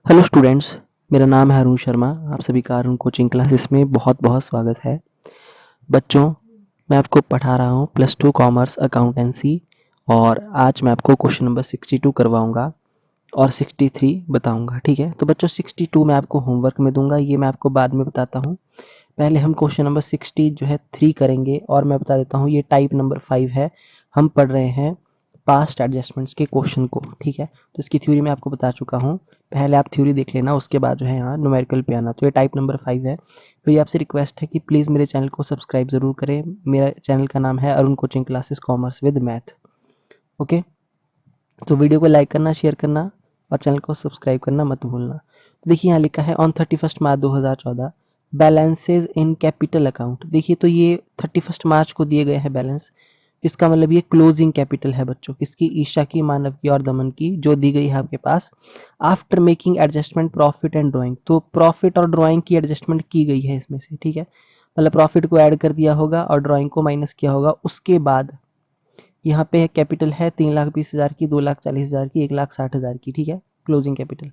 Hello students, मेरा नाम है अरुण शर्मा। आप सभी का अरुण कोचिंग क्लासेस में बहुत बहुत स्वागत है। बच्चों, मैं आपको पढ़ा रहा हूँ +2 कॉमर्स अकाउंटेंसी और आज मैं आपको क्वेश्चन नंबर 62 करवाऊंगा और 63 बताऊंगा। ठीक है, तो बच्चों 62 मैं आपको होमवर्क में दूंगा, ये मैं आपको बाद में बताता हूँ। पहले हम क्वेश्चन नंबर 60 जो है 3 करेंगे और मैं बता देता हूँ ये टाइप नंबर 5 है। हम पढ़ रहे हैं पास्ट एडजस्टमेंट्स के क्वेश्चन को। ठीक है, तो इसकी थ्योरी मैं आपको बता चुका हूँ। पहले आप थ्योरी देख लेना, उसके बाद जो है यहाँ न्यूमेरिकल पे आना। तो ये टाइप नंबर 5 है। तो ये आपसे रिक्वेस्ट है कि प्लीज़ मेरे चैनल को सब्सक्राइब ज़रूर करें। मेरा चैनल का नाम है Arun coaching classes commerce with math. Okay, तो वीडियो को लाइक करना, शेयर करना और चैनल को सब्सक्राइब करना मत भूलना। देखिए यहाँ लिखा है on 31 March 2014 balances in capital account. देखिए तो ये 31 मार्च को दिए गए हैं बैलेंस। इसका मतलब ये क्लोजिंग कैपिटल है बच्चों, किसकी? ईशा की, मानव की और दमन की, जो दी गई है आपके पास after making adjustment profit and drawing. तो प्रॉफिट और ड्राइंग की एडजस्टमेंट की गई है इसमें से। ठीक है, मतलब प्रॉफिट को ऐड कर दिया होगा और ड्राइंग को माइनस किया होगा। उसके बाद यहाँ पे कैपिटल है 3,20,000 की, 2,40,000 की, 1,60,000 की। ठीक है, क्लोजिंग कैपिटल।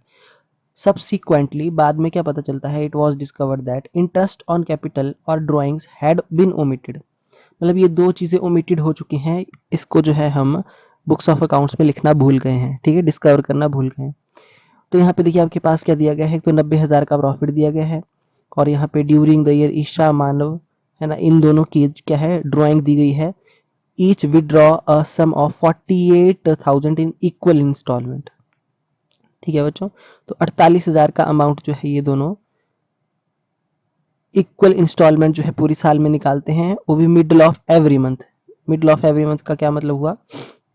सब्सिक्वेंटली बाद में क्या पता चलता है, it was discovered that interest on capital और ड्रॉइंग्स हैड बीन ओमिटेड। मतलब ये दो चीजें ओमिटेड हो चुकी हैं। इसको जो है हम बुक्स ऑफ अकाउंट्स में लिखना भूल गए हैं। ठीक है, डिस्कवर करना भूल गए हैं। तो यहाँ पे देखिए आपके पास क्या दिया गया है, तो 90,000 का प्रॉफिट दिया गया है और यहाँ पे ड्यूरिंग द ईयर ईशा, मानव, है ना, इन दोनों की क्या है, ड्रॉइंग दी गई है। Each withdraw a sum of 48,000 in equal instalment. ठीक है बच्चों, तो 48,000 का अमाउंट जो है ये दोनों इक्वल इंस्टॉलमेंट जो है पूरी साल में निकालते हैं, वो भी middle of every month. Middle of every month का क्या मतलब हुआ,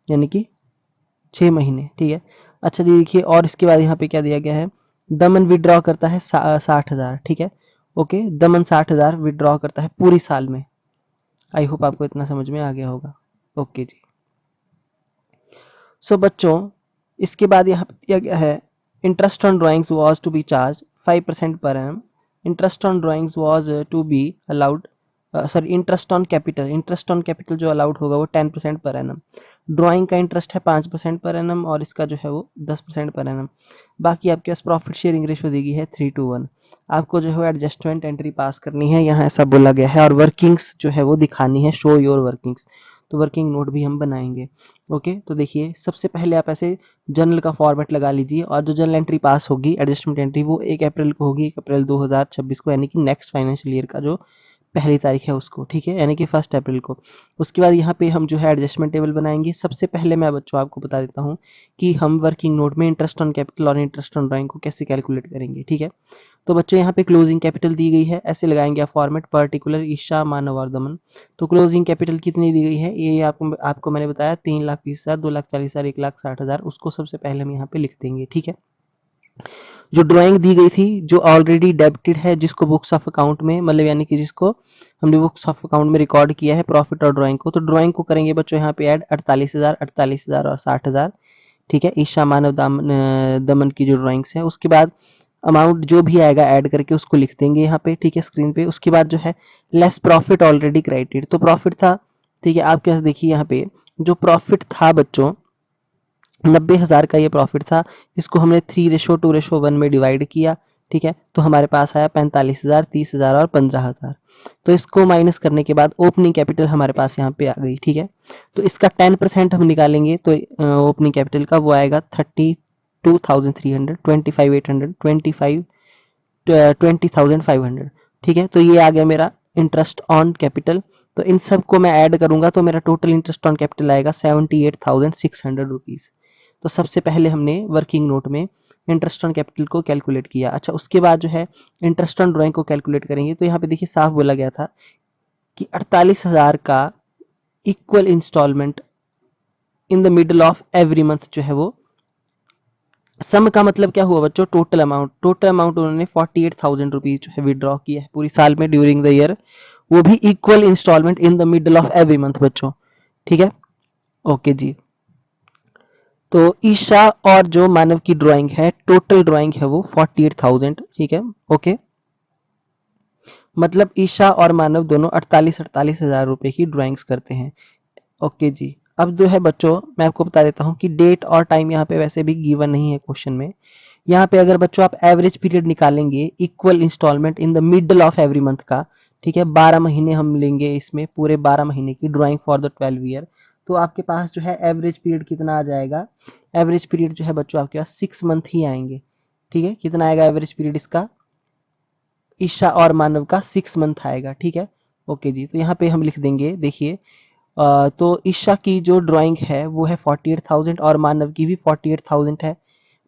यानी कि 6 महीने। ठीक है, अच्छा जी देखिए, और इसके बाद यहाँ पे क्या दिया गया है, दमन विड्रॉ करता है 60,000। ठीक है, ओके, दमन 60,000 विड्रॉ करता है पूरी साल में। आई होप आपको इतना समझ में आ गया होगा। ओके जी, सो बच्चों इसके बाद यहाँ पे दिया गया है interest on drawings was to be charged 5% पर annum. Interest on drawings was to be allowed, sorry, interest on capital जो अलाउड होगा वो 10% पर एनम। ड्राइंग का इंटरेस्ट है 5% पर एनम और इसका जो है वो 10% पर एनम। बाकी आपके पास प्रॉफिट शेयरिंग रेशियो दी गई है 3:1। आपको जो है एडजस्टमेंट एंट्री पास करनी है, यहाँ ऐसा बोला गया है, और वर्किंग्स जो है वो दिखानी है, शो योर वर्किंग्स। तो वर्किंग नोट भी हम बनाएंगे। ओके, तो देखिए सबसे पहले आप ऐसे जनरल का फॉर्मेट लगा लीजिए और जो जनरल एंट्री पास होगी, एडजस्टमेंट एंट्री, वो 1 अप्रैल को होगी, 1 अप्रैल 2026 को, यानी कि नेक्स्ट फाइनेंशियल ईयर का जो पहली तारीख है उसको। ठीक है, यानी कि 1 अप्रैल को। उसके बाद यहाँ पे हम जो है एडजस्टमेंट टेबल बनाएंगे। सबसे पहले मैं बच्चों आपको बता देता हूँ कि हम वर्किंग नोट में इंटरेस्ट ऑन कैपिटल और इंटरेस्ट ऑन ड्राइंग को कैसे कैलकुलेट करेंगे। ठीक है, तो बच्चों यहाँ पे क्लोजिंग कैपिटल दी गई है, ऐसे लगाएंगे आप फॉर्मेट, पर्टिकुलर, ईशा, मानव और दमन। तो क्लोजिंग कैपिटल कितनी दी गई है, ये आपको मैंने बताया 3,20,000, 2,40,000, 1,60,000। उसको सबसे पहले हम यहाँ पे लिख देंगे। ठीक है, जो ड्राइंग दी गई थी, जो ऑलरेडी डेबिटेड है, जिसको बुक्स ऑफ अकाउंट में, मतलब यानी कि जिसको हमने बुक्स ऑफ अकाउंट में रिकॉर्ड किया है प्रॉफिट और ड्राइंग को, तो ड्राइंग को करेंगे बच्चों यहाँ पे ऐड 48,000, 48,000 और 60,000। ठीक है, ईशा, मानव, दमन की जो ड्राइंग्स है, उसके बाद अमाउंट जो भी आएगा ऐड करके उसको लिख देंगे यहाँ पे। ठीक है, स्क्रीन पे। उसके बाद जो है लेस प्रॉफिट ऑलरेडी क्रेडिटेड, तो प्रॉफिट था। ठीक है, आपके पास देखिए यहाँ पे जो प्रॉफिट था बच्चों 90,000 का ये प्रॉफिट था। इसको हमने 3:2:1 में डिवाइड किया। ठीक है, तो हमारे पास आया 45,000, 30,000 और 15,000। तो इसको माइनस करने के बाद ओपनिंग कैपिटल हमारे पास यहाँ पे आ गई। ठीक है, तो इसका 10% हम निकालेंगे तो ओपनिंग कैपिटल का वो आएगा 32,300, 25,800, 20,500। ठीक है, तो ये आ गया मेरा इंटरेस्ट ऑन कैपिटल। तो इन सब को मैं ऐड करूंगा तो मेरा टोटल इंटरेस्ट ऑन कैपिटल आएगा 78,600 रुपीज। तो सबसे पहले हमने वर्किंग नोट में इंटरेस्ट ऑन कैपिटल को कैलकुलेट किया। अच्छा, उसके बाद जो है इंटरेस्ट ऑन ड्राइंग को कैलकुलेट करेंगे। तो यहाँ पे देखिए साफ बोला गया था कि 48,000 का equal instalment in the middle of every month जो है वो सम का मतलब क्या हुआ बच्चों, टोटल अमाउंट। टोटल अमाउंट उन्होंने 48,000 रुपीज जो है विड्रॉ किया है पूरी साल में ड्यूरिंग द ईयर, वो भी equal instalment in the middle of every month बच्चों। ठीक है, ओके जी। तो ईशा और जो मानव की ड्राइंग है, टोटल ड्राइंग है वो 48,000। ठीक है, ओके, मतलब ईशा और मानव दोनों 48,000 रुपए की ड्राइंग्स करते हैं। ओके जी, अब जो है बच्चों मैं आपको बता देता हूँ कि डेट और टाइम यहाँ पे वैसे भी गिवन नहीं है क्वेश्चन में। यहाँ पे अगर बच्चों आप एवरेज पीरियड निकालेंगे equal instalment in the middle of every month का, ठीक है, 12 महीने हम लेंगे इसमें, पूरे 12 महीने की ड्राइंग फॉर द 12 ईयर, तो आपके पास जो है एवरेज पीरियड कितना आ जाएगा, एवरेज पीरियड जो है बच्चों आपके पास 6 मंथ ही आएंगे, ठीक है। कितना आएगा एवरेज पीरियड इसका, ईशा और मानव का 6 मंथ आएगा, ठीक है। ओके जी, तो यहाँ पे हम लिख देंगे, देखिए तो ईशा की जो ड्राइंग है वो है 48,000 और मानव की भी 48,000 है,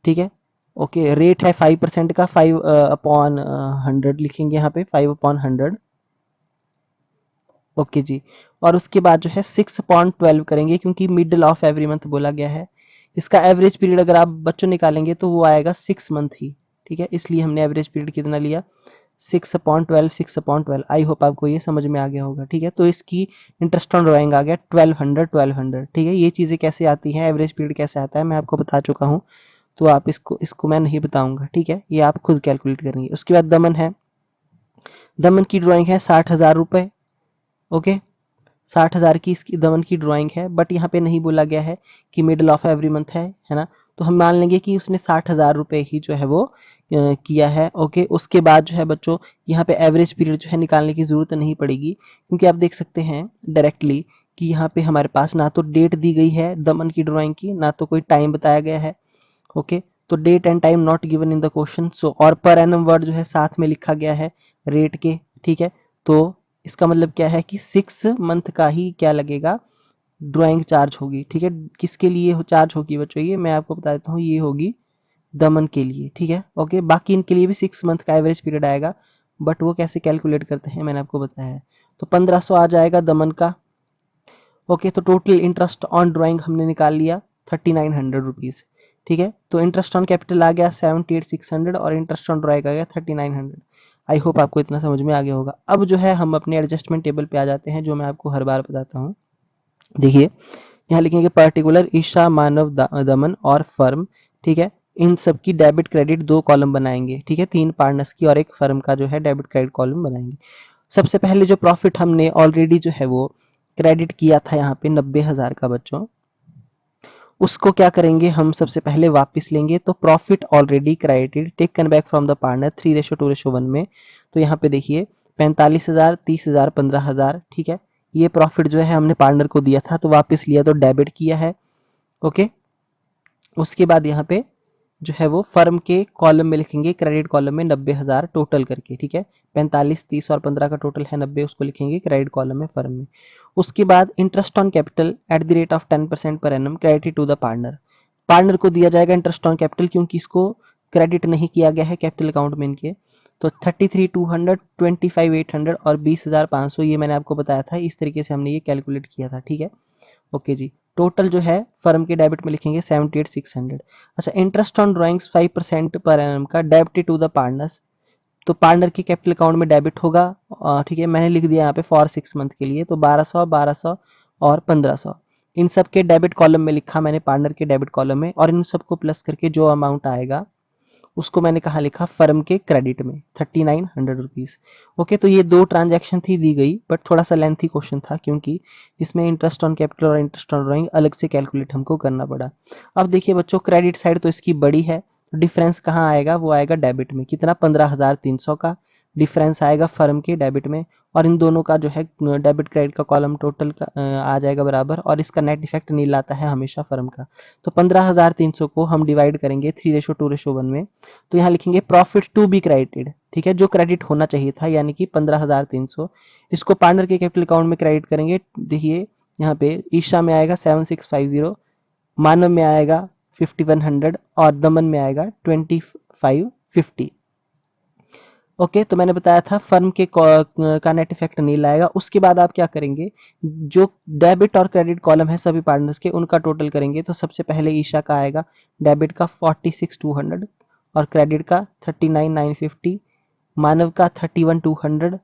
ठीक है। ओके, रेट है 5% का, 5/100 लिखेंगे यहाँ पे, 5/100। ओके जी, और उसके बाद जो है 6/12 करेंगे क्योंकि मिडल ऑफ एवरी मंथ बोला गया है। इसका एवरेज पीरियड अगर आप बच्चों निकालेंगे तो वो आएगा 6 मंथ ही, ठीक है, इसलिए हमने एवरेज पीरियड कितना लिया, 6/12, 6/12। आई होप आपको ये समझ में आ गया होगा, ठीक है। तो इसकी इंटरेस्ट ऑन ड्राइंग आ गया 1200, ठीक है। ये चीज़ें कैसे आती हैं, एवरेज पीरियड कैसे आता है, मैं आपको बता चुका हूँ, तो आप इसको मैं नहीं बताऊंगा, ठीक है, ये आप खुद कैलकुलेट करेंगे। उसके बाद दमन है, दमन की ड्राइंग है 60,000 रुपये। ओके, 60,000 की इसकी दमन की ड्राइंग है, बट यहाँ पे नहीं बोला गया है कि मिडल ऑफ एवरी मंथ है ना, तो हम मान लेंगे कि उसने 60,000 रुपये ही जो है वो किया है। ओके, उसके बाद जो है बच्चों यहाँ पे एवरेज पीरियड जो है निकालने की जरूरत नहीं पड़ेगी, क्योंकि आप देख सकते हैं डायरेक्टली कि यहाँ पे हमारे पास ना तो डेट दी गई है दमन की ड्राइंग की, ना तो कोई टाइम बताया गया है। ओके, तो date and time not given in the question, so और पर एनम वर्ड जो है साथ में लिखा गया है रेट के, ठीक है। तो इसका मतलब क्या है कि 6 मंथ का ही क्या लगेगा, ड्राइंग चार्ज होगी, ठीक है। किसके लिए चार्ज होगी बच्चों, ये मैं आपको बता देता हूँ, ये होगी दमन के लिए, ठीक है। ओके, बाकी इनके लिए भी 6 मंथ का एवरेज पीरियड आएगा, बट वो कैसे कैलकुलेट करते हैं मैंने आपको बताया है। तो 1500 आ जाएगा दमन का। ओके, तो टोटल इंटरेस्ट ऑन ड्राइंग हमने निकाल लिया 3900 रुपीज, ठीक है। तो इंटरेस्ट ऑन कैपिटल आ गया 78,600 और इंटरेस्ट ऑन ड्राइंग आ गया 3900। आई होप आपको इतना समझ में आ गया होगा। अब जो है हम अपने एडजस्टमेंट टेबल पे आ जाते हैं, जो मैं आपको हर बार बताता हूँ। देखिए, यहाँ लिखेंगे पर्टिकुलर ईशा मानव दमन और फर्म, ठीक है। इन सब की डेबिट क्रेडिट 2 कॉलम बनाएंगे, ठीक है, 3 पार्टनर्स की और एक फर्म का जो है डेबिट क्रेडिट कॉलम बनाएंगे। सबसे पहले जो प्रॉफिट हमने ऑलरेडी जो है वो क्रेडिट किया था यहाँ पे 90,000 का बच्चों, उसको क्या करेंगे हम सबसे पहले वापस लेंगे। तो profit already credited taken back from the partner 3:2:1 में, तो यहाँ पे देखिए 45,000, 30,000, 15,000, ठीक है। ये प्रॉफिट जो है हमने पार्टनर को दिया था तो वापस लिया, तो डेबिट किया है। ओके, उसके बाद यहाँ पे जो है वो फर्म के कॉलम में लिखेंगे, क्रेडिट कॉलम में 90,000 टोटल करके, ठीक है। 45, 30 और 15 का टोटल है 90, उसको लिखेंगे क्रेडिट कॉलम में फर्म में। उसके बाद interest on capital at the rate of 10% पर annum credit to the partner, partner को दिया जाएगा इंटरेस्ट ऑन कैपिटल, क्योंकि इसको क्रेडिट नहीं किया गया है कैपिटल अकाउंट में इनके। तो 33,200, 25,800 और 20,500, ये मैंने आपको बताया था, इस तरीके से हमने ये कैलकुलेट किया था, ठीक है। ओके जी, टोटल जो है फर्म के डेबिट में लिखेंगे 78,600। अच्छा, इंटरेस्ट ऑन ड्राइंग्स 5% पर एनम का डेबिट टू द पार्टनर्स, तो पार्टनर के कैपिटल अकाउंट में डेबिट होगा, ठीक है। मैंने लिख दिया यहाँ पे फॉर 6 मंथ के लिए, तो 1200, 1200 और 1500, इन सब के डेबिट कॉलम में लिखा मैंने, पार्टनर के डेबिट कॉलम में, और इन सबको प्लस करके जो अमाउंट आएगा उसको मैंने कहा लिखा फर्म के क्रेडिट में 3900 रुपीज। ओके, तो ये 2 ट्रांजैक्शन थी दी गई, बट थोड़ा सा लेंथी क्वेश्चन था क्योंकि इसमें इंटरेस्ट ऑन कैपिटल और इंटरेस्ट ऑन ड्राइंग अलग से कैलकुलेट हमको करना पड़ा। अब देखिए बच्चों, क्रेडिट साइड तो इसकी बड़ी है, तो डिफरेंस कहाँ आएगा, वो आएगा डेबिट में, कितना 15,300 का डिफरेंस आएगा फर्म के डेबिट में, और इन दोनों का जो है डेबिट क्रेडिट का कॉलम टोटल का आ जाएगा बराबर, और इसका नेट इफेक्ट नील आता है हमेशा फर्म का। तो 15,300 को हम डिवाइड करेंगे 3:2:1 में, तो यहाँ लिखेंगे प्रॉफिट टू बी क्रेडिटेड, ठीक है, जो क्रेडिट होना चाहिए था, यानी कि 15,300, इसको पार्टनर के कैपिटल अकाउंट में क्रेडिट करेंगे। देखिए यहाँ पे ईशा में आएगा 7650, मानव में आएगा 5100 और दमन में आएगा 2550। ओके, तो मैंने बताया था फर्म के का नेट इफेक्ट नहीं लाएगा। उसके बाद आप क्या करेंगे, जो डेबिट और क्रेडिट कॉलम है सभी पार्टनर्स के, उनका टोटल करेंगे। तो सबसे पहले ईशा का आएगा डेबिट का 46,200 और क्रेडिट का 39,950, मानव का 31,200,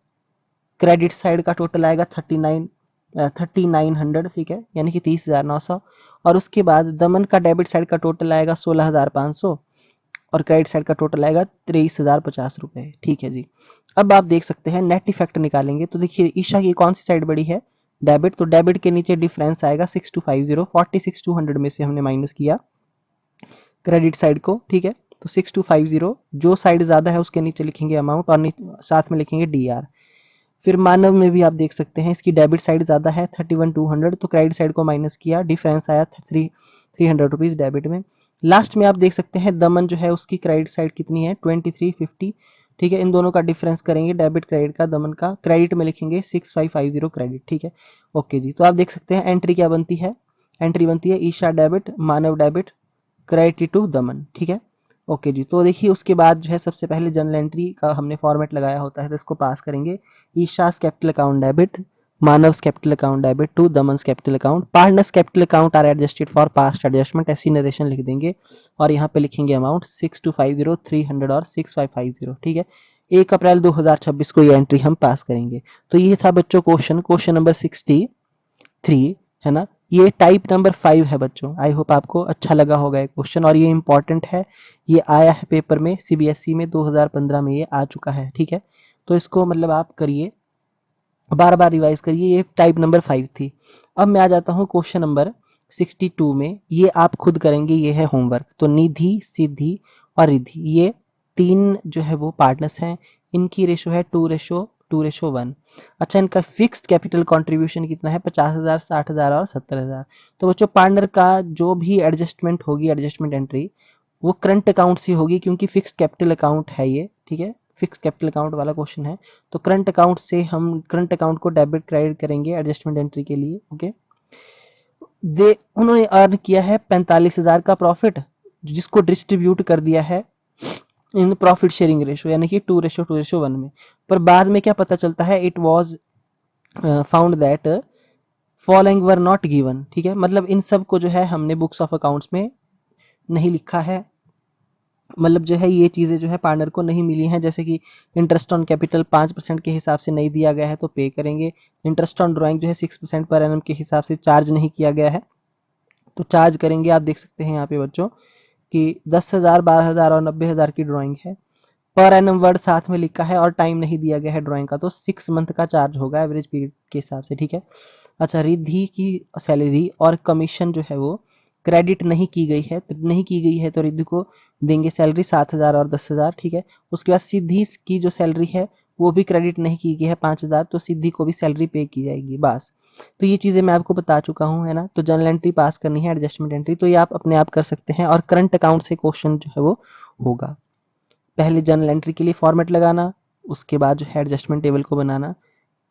क्रेडिट साइड का टोटल आएगा 39,00, ठीक है, यानी कि 30,900। और उसके बाद दमन का डेबिट साइड का टोटल आएगा 16,500 और क्रेडिट साइड का टोटल आएगा 23,050 रुपए, ठीक है जी। अब आप देख सकते हैं नेट इफेक्ट निकालेंगे, तो देखिए ईशा की कौन सी साइड बड़ी है, डेबिट, तो डेबिट के नीचे डिफरेंस आएगा 6250, 46,200 में से हमने माइनस किया क्रेडिट साइड को, ठीक है। तो 6250 जो साइड ज़्यादा है उसके नीचे लिखेंगे अमाउंट और साथ में लिखेंगे DR। फिर मानव में भी आप देख सकते हैं इसकी डेबिट साइड ज़्यादा है 31,200, तो क्रेडिट साइड को माइनस किया, डिफरेंस आया 300 रुपीज़ डेबिट में। लास्ट में आप देख सकते हैं दमन जो है उसकी क्रेडिट साइड कितनी है 2350, ठीक है। इन दोनों का डिफरेंस करेंगे डेबिट क्रेडिट का, दमन का क्रेडिट में लिखेंगे 6550 क्रेडिट, ठीक है। ओके जी, तो आप देख सकते हैं एंट्री क्या बनती है, एंट्री बनती है Isha debit, Manav debit, credit to Daman, ठीक है। ओके जी, तो देखिए उसके बाद जो है सबसे पहले जर्नल एंट्री का हमने फॉर्मेट लगाया होता है तो इसको पास करेंगे। Isha's capital account debit, Manav's capital account debit to Daman's capital account, partners capital account are adjusted for past adjustment, ऐसी नरेशन लिख देंगे और यहाँ पे लिखेंगे अमाउंट 6250, 300 और 6550, ठीक है। 1 अप्रैल 2026 को ये एंट्री हम पास करेंगे। तो ये था बच्चों क्वेश्चन नंबर 63, है ना। ये टाइप नंबर 5 है बच्चों। आई होप आपको अच्छा लगा होगा ये क्वेश्चन, और ये इंपॉर्टेंट है, ये आया है पेपर में सीबीएसई में 2015 में ये आ चुका है, ठीक है। तो इसको मतलब आप करिए, बार बार रिवाइज करिए। ये टाइप नंबर 5 थी। अब मैं आ जाता हूँ क्वेश्चन नंबर 62 में, ये आप खुद करेंगे, ये है होमवर्क। तो निधि, सिद्धि और रिद्धि, ये 3 जो है वो पार्टनर्स हैं, इनकी रेशो है 2:1। अच्छा, इनका फिक्स्ड कैपिटल कंट्रीब्यूशन कितना है 50,000, 60,000 और 70,000। तो बच्चों पार्टनर का जो भी एडजस्टमेंट होगी, एडजस्टमेंट एंट्री, वो करंट अकाउंट से होगी क्योंकि फिक्स्ड कैपिटल अकाउंट है ये, ठीक है। फिक्स कैपिटल अकाउंट वाला क्वेश्चन है, तो करंट अकाउंट से हम करंट अकाउंट को डेबिट क्रेडिट करेंगे एडजस्टमेंट एंट्री के लिए, ओके। दे उन्होंने अर्न किया है 45,000 का प्रॉफिट, जिसको डिस्ट्रीब्यूट कर दिया है इन प्रॉफिट शेयरिंग रेशो, यानी कि 2:1 में। पर बाद में क्या पता चलता है, it was found that following were not given, ठीक है। मतलब इन सब को जो है हमने बुक्स ऑफ अकाउंट्स में नहीं लिखा है, मतलब जो है ये चीज़ें जो है पार्टनर को नहीं मिली हैं। जैसे कि इंटरेस्ट ऑन कैपिटल 5% के हिसाब से नहीं दिया गया है तो पे करेंगे। इंटरेस्ट ऑन ड्राइंग जो है 6% पर एनम के हिसाब से चार्ज नहीं किया गया है तो चार्ज करेंगे। आप देख सकते हैं यहाँ पे बच्चों कि 10,000, 12,000 और 90,000 की ड्राइंग है। पर एनम वर्ड साथ में लिखा है और टाइम नहीं दिया गया है ड्राइंग का, तो 6 मंथ का चार्ज होगा एवरेज पीरियड के हिसाब से, ठीक है। अच्छा, रिद्धि की सैलरी और कमीशन जो है वो क्रेडिट नहीं की गई है, तो नहीं की गई है तो रिद्धि को देंगे सैलरी 7,000 और 10,000, ठीक है। उसके बाद सिद्धि की जो सैलरी है वो भी क्रेडिट नहीं की गई है 5,000, तो सिद्धि को भी सैलरी पे की जाएगी, बस। तो ये चीज़ें मैं आपको बता चुका हूँ, है ना। तो जर्नल एंट्री पास करनी है, एडजस्टमेंट एंट्री तो ये आप अपने आप कर सकते हैं, और करंट अकाउंट से क्वेश्चन जो है वो होगा। पहले जर्नल एंट्री के लिए फॉर्मेट लगाना, उसके बाद जो है एडजस्टमेंट टेबल को बनाना,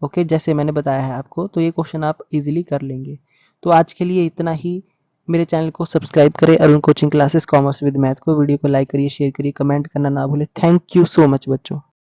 ओके, जैसे मैंने बताया है आपको। तो ये क्वेश्चन आप इजीली कर लेंगे। तो आज के लिए इतना ही। मेरे चैनल को सब्सक्राइब करें, Arun coaching classes commerce with math को। वीडियो को लाइक करिए, शेयर करिए, कमेंट करना ना भूलें। थैंक यू सो मच बच्चों।